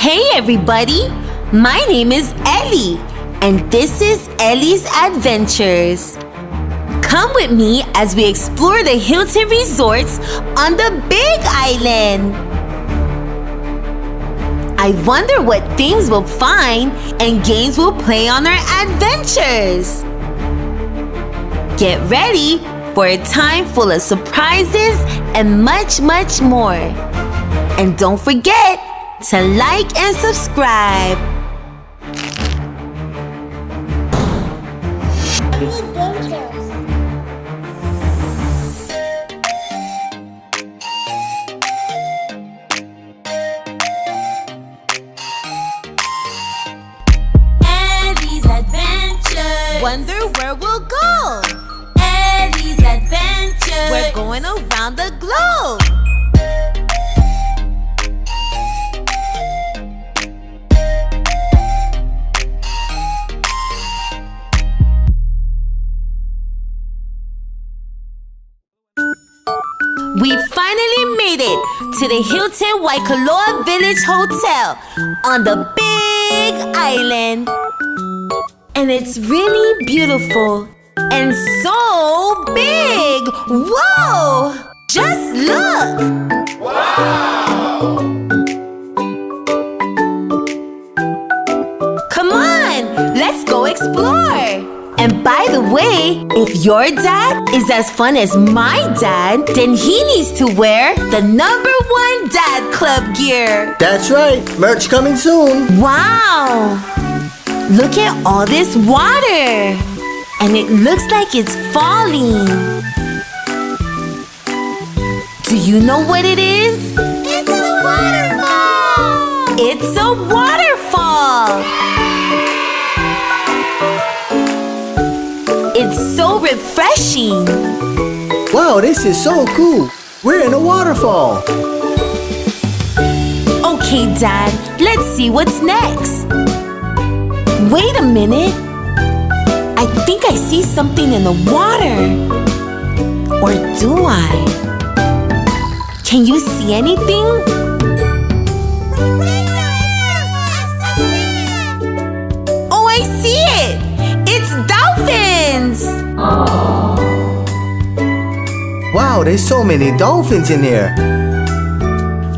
Hey everybody, my name is Elly, and this is Elly's Adventures. Come with me as we explore the Hilton resorts on the Big Island. I wonder what things we'll find and games we'll play on our adventures. Get ready for a time full of surprises and much, much more. And don't forget to like and subscribe. Elly's Adventures. Wonder where we'll go. Elly's Adventures. We're going around the globe. We finally made it to the Hilton Waikoloa Village Hotel on the Big Island. And it's really beautiful and so big. Whoa! Just look! Wow! Come on, let's go explore. And by the way, if your dad is as fun as my dad, then he needs to wear the #1 Dad Club gear. That's right. Merch coming soon. Wow! Look at all this water. And it looks like it's falling. Do you know what it is? It's a waterfall. It's a waterfall. It's so refreshing. Wow, this is so cool. We're in a waterfall. Okay, Dad, let's see what's next. Wait a minute. I think I see something in the water. Or do I? Can you see anything? Oh, I see it! It's dolphins! Wow, there's so many dolphins in here.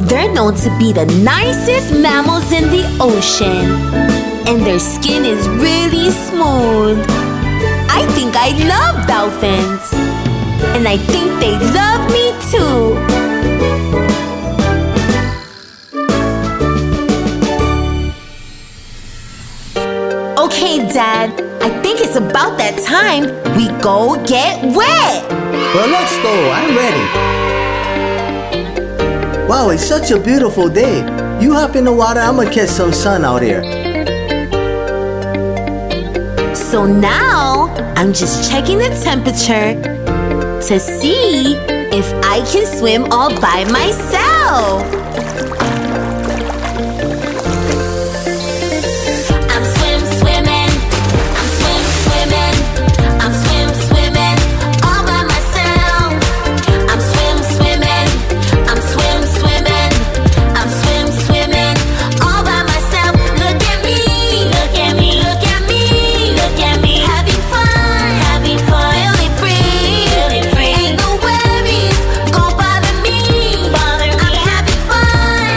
They're known to be the nicest mammals in the ocean. And their skin is really smooth. I think I love dolphins. And I think they love me too. Okay, Dad, I think it's about that time we go get wet. Well, let's go. I'm ready. Wow, it's such a beautiful day. You hop in the water, I'm gonna catch some sun out here. So now, I'm just checking the temperature to see if I can swim all by myself. I'm swimming. I'm swimming. I'm swimming all by myself. I'm swimming. I'm swimming. I'm swimming all by myself. Look at me. Look at me. Look at me. Look at me. Having fun. Really free. Ain't no worries gon' bother me. I'm having fun.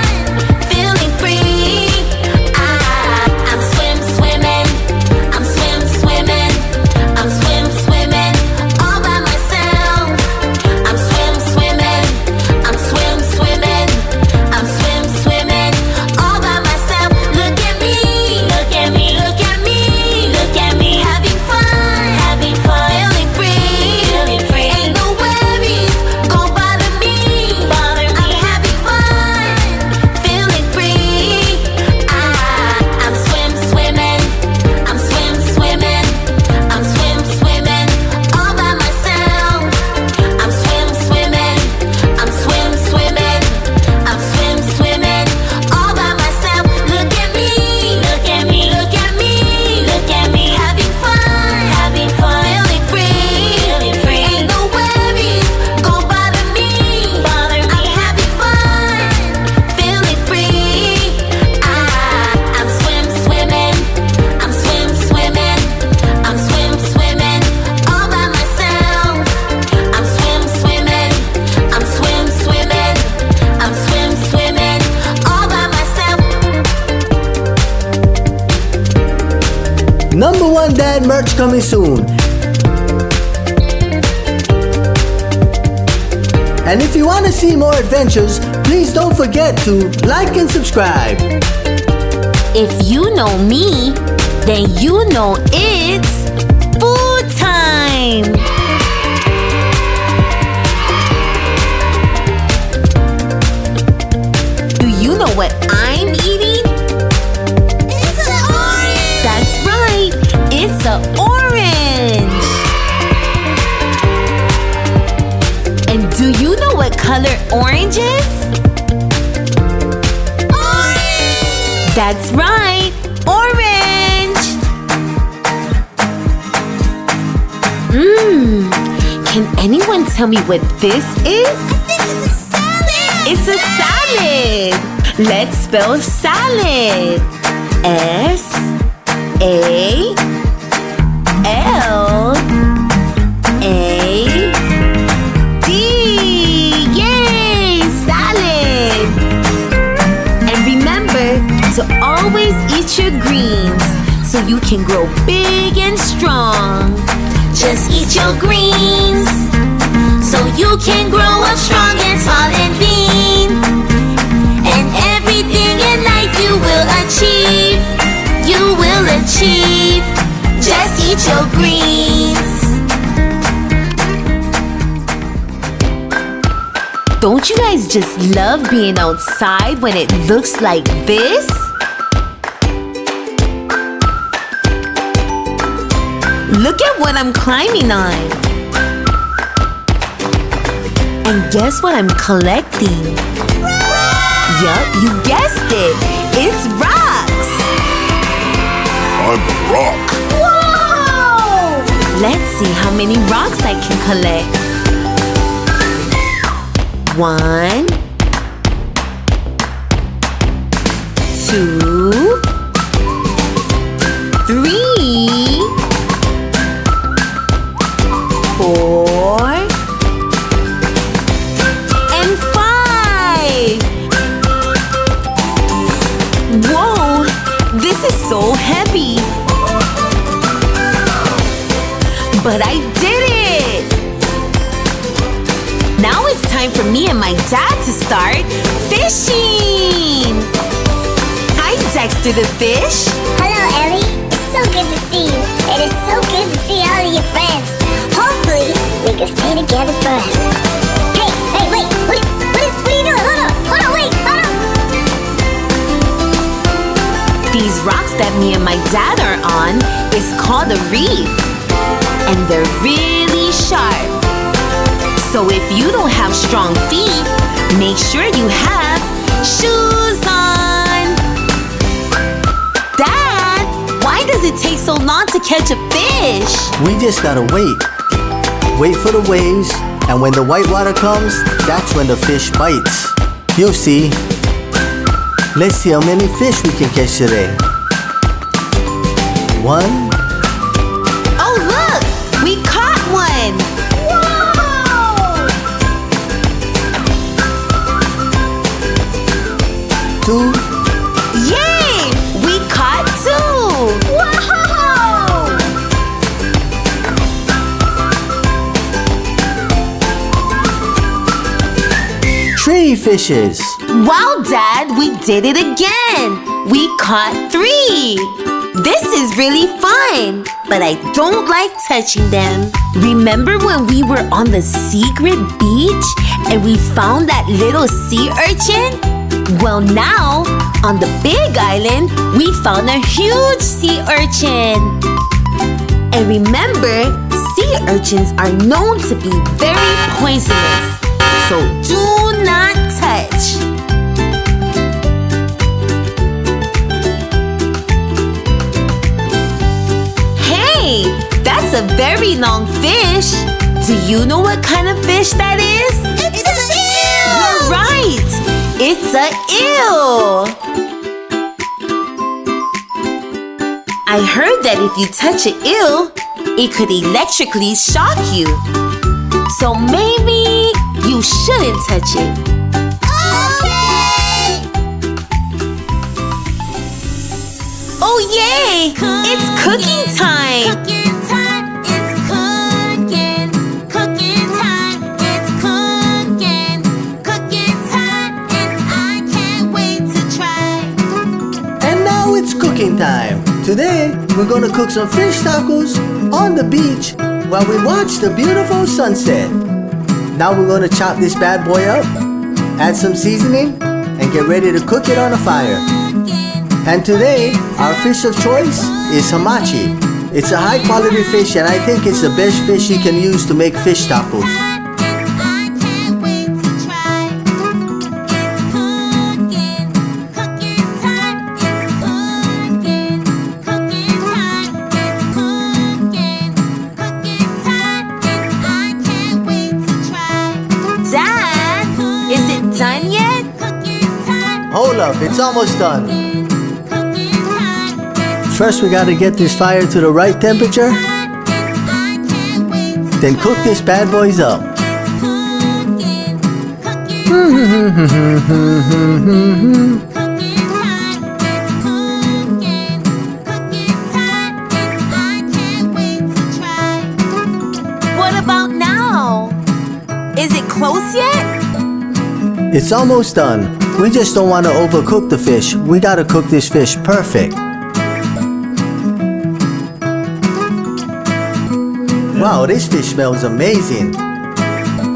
#1 Dad merch coming soon. And if you want to see more adventures, please don't forget to like and subscribe. If you know me, then you know it's food time! Do you know what I'm eating? It's an orange! That's right! It's an orange! And do you know what color orange is? Orange! That's right! Orange! Can anyone tell me what this is? I think it's a salad! It's a salad! Let's spell salad. S-A-L-A-D. Yay! Salad! And remember to always eat your greens so you can grow big and strong. Just eat your greens so you can grow up strong and tall and lean. And everything in life you will achieve. You will achieve. Just eat your greens. Don't you guys just love being outside when it looks like this? Look at what I'm climbing on. And guess what I'm collecting? Yup, you guessed it. It's rocks. I'm a rock. Whoa! Let's see how many rocks I can collect. 1, 2, 3, 4, and 5. Whoa, this is so heavy. But I did it! Now it's time for me and my dad to start fishing! Hi, Dexter the fish. Hello, Elly. It's so good to see you. It is so good to see all of your friends. Hopefully, we can stay together forever. Hey, wait. What are you doing? Hold on, wait. These rocks that me and my dad are on is called a reef. And they're really sharp. So if you don't have strong feet, make sure you have shoes on. Dad, why does it take so long to catch a fish? We just gotta wait. Wait for the waves, and when the white water comes, that's when the fish bites. You'll see. Let's see how many fish we can catch today. 1. Oh, look! We caught one! Whoa! 2. Yay! We caught 2! Whoa! 3 fishes. Wow, Dad, we did it again! We caught 3! This is really fun, but I don't like touching them. Remember when we were on the secret beach and we found that little sea urchin? Well, now, on the big island, we found a huge sea urchin. And remember, sea urchins are known to be very poisonous. So do not touch. Hey, that's a very long fish. Do you know what kind of fish that is? It's an eel! You're right. It's a eel. I heard that if you touch an eel, it could electrically shock you. So maybe you shouldn't touch it. Okay! Oh, yay! Yay! It's cooking time! Cooking time, it's cooking. Cooking time, it's cooking. Cooking time, and I can't wait to try. And now it's cooking time. Today, we're gonna cook some fish tacos on the beach while we watch the beautiful sunset. Now we're gonna chop this bad boy up, add some seasoning, and get ready to cook it on a fire. And today, our fish of choice is hamachi. It's a high quality fish and I think it's the best fish you can use to make fish tacos. I can't wait to try. It's cooking. Cooking time, it's cooking. Cooking time, it's cooking. Cooking time, and I can't wait to try. Dad, is it done yet? Cooking time, Hold up, it's almost done. cooking time, First, we gotta get this fire to the right temperature, and I can't wait to then cook this bad boys up. cooking. Cooking time, cooking time, it's cooking. Cooking time, and I can't wait to try. What about now? Is it close yet? It's almost done. We just don't want to overcook the fish. We gotta cook this fish perfect. Wow, this fish smells amazing.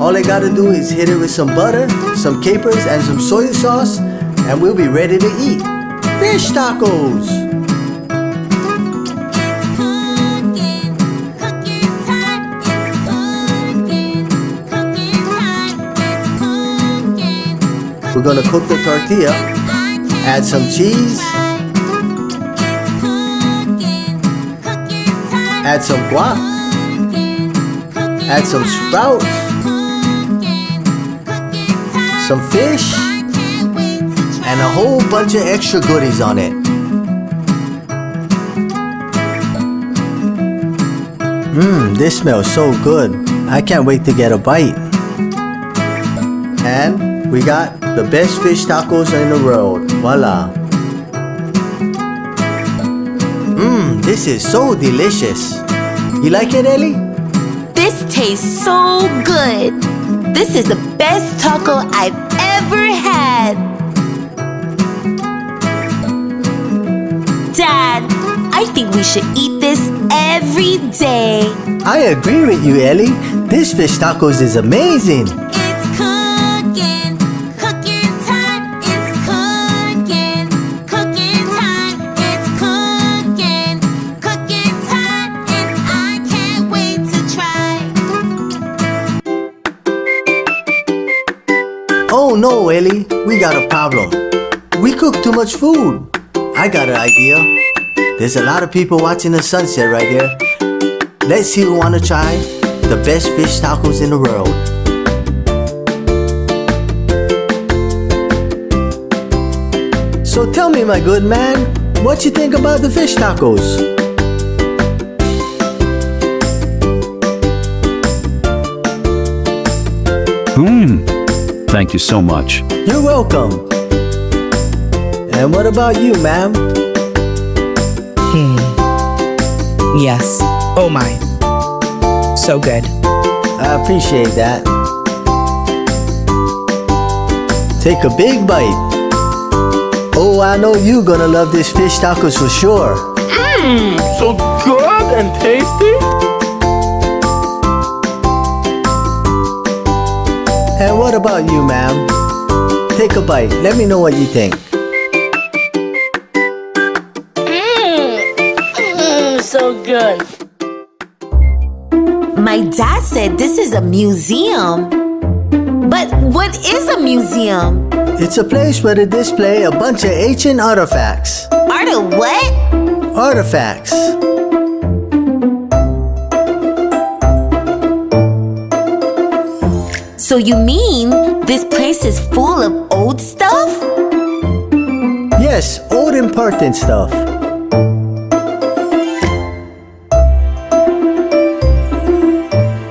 All I gotta do is hit it with some butter, some capers, and some soy sauce, and we'll be ready to eat. Fish tacos! Cooking. Cooking time, it's cooking. Cooking time, it's cooking. We're gonna cook the tortilla, add some cheese, add some guac, add some sprouts, some fish, and a whole bunch of extra goodies on it. This smells so good. I can't wait to get a bite. And we got the best fish tacos in the world. Voila. This is so delicious. You like it, Elly? This tastes so good. This is the best taco I've ever had. Dad, I think we should eat this every day. I agree with you, Elly. This fish tacos is amazing. It's cooking. Cooking time, it's cooking. Cooking time, it's cooking. Cooking time, and I can't wait to try. Oh no, Elly. We got a problem. We cook too much food. I got an idea. There's a lot of people watching the sunset right here. Let's see who wanna try the best fish tacos in the world. So tell me, my good man, what you think about the fish tacos? Thank you so much. You're welcome. And what about you, ma'am? Yes. Oh my. So good. I appreciate that. Take a big bite. Oh, I know you're gonna love this fish tacos for sure. So good and tasty. And what about you, ma'am? Take a bite. Let me know what you think. So good. My dad said this is a museum. But what is a museum? It's a place where they display a bunch of ancient artifacts. Art of what? Artifacts. So you mean this place is full of old stuff? Yes, old important stuff.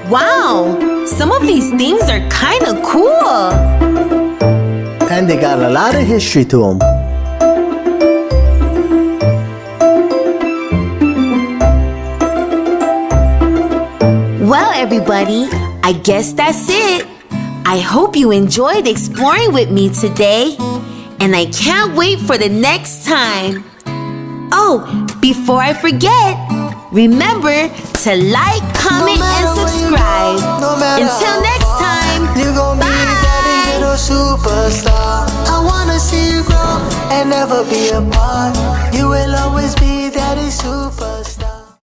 Wow, some of these things are kind of cool. And they got a lot of history to them. everybody, I guess that's it. I hope you enjoyed exploring with me today, and I can't wait for the next time. Oh, before I forget, remember to like, comment, and subscribe. Until next time, You gon' be daddy's little superstar. I wanna see you grow and never be apart. You will always be daddy's superstar.